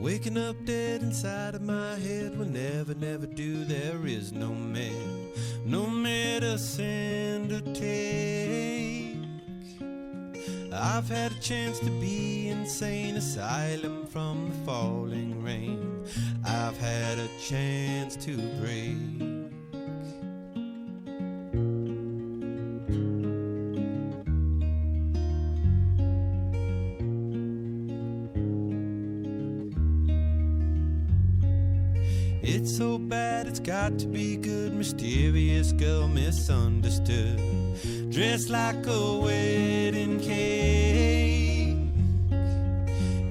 Waking up dead inside of my head will never, never do. There is no man, no medicine to take. I've had a chance to be insane asylum from the falling rain. I've had a chance to break. It's so bad, it's got to be good. Mysterious girl, misunderstood. Dressed like a wedding cake.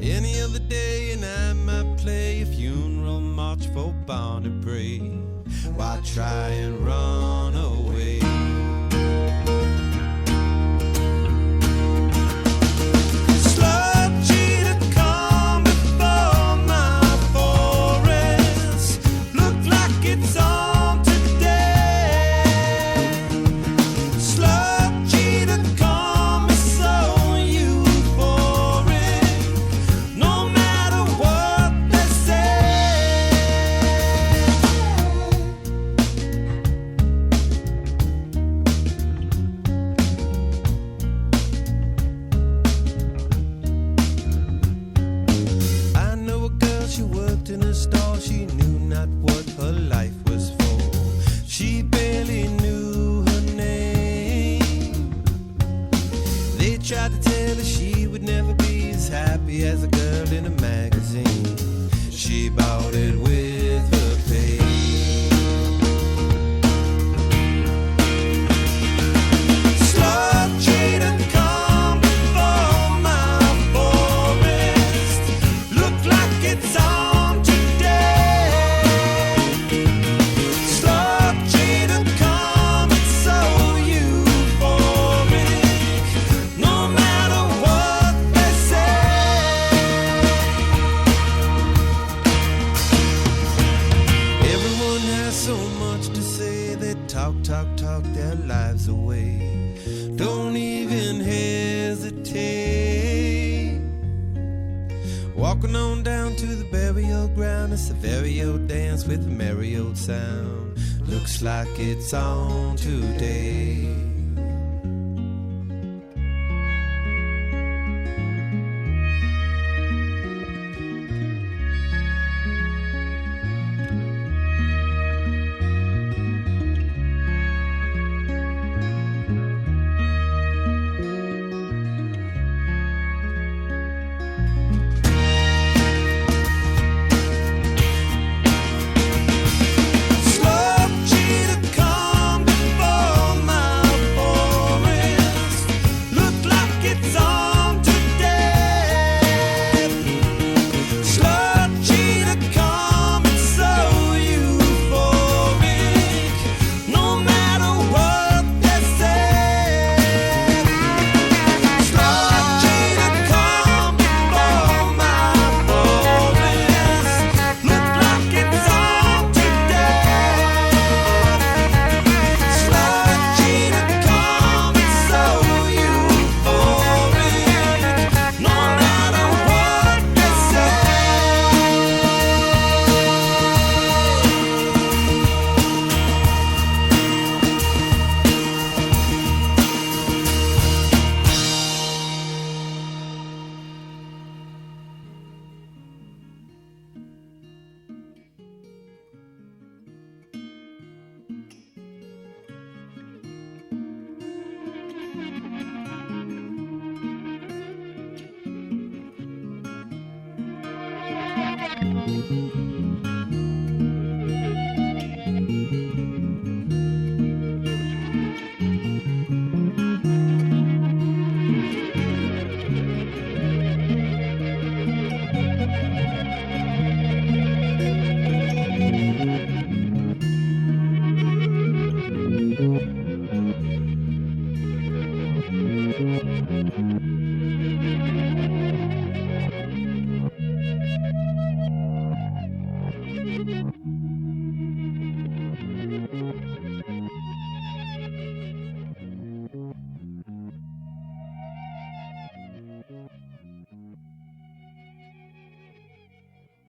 Any other day and I might play a funeral march for Barney Bray. Why try and run away? She worked in a stall, she knew not what her life was for. She barely knew her name. They tried to tell her she would never be as happy as a girl in a magazine. She bought it with her pay. So much to say, they talk their lives away. Don't even hesitate. Walking on down to the burial ground, it's a very old dance with a merry old sound. Looks like it's on today.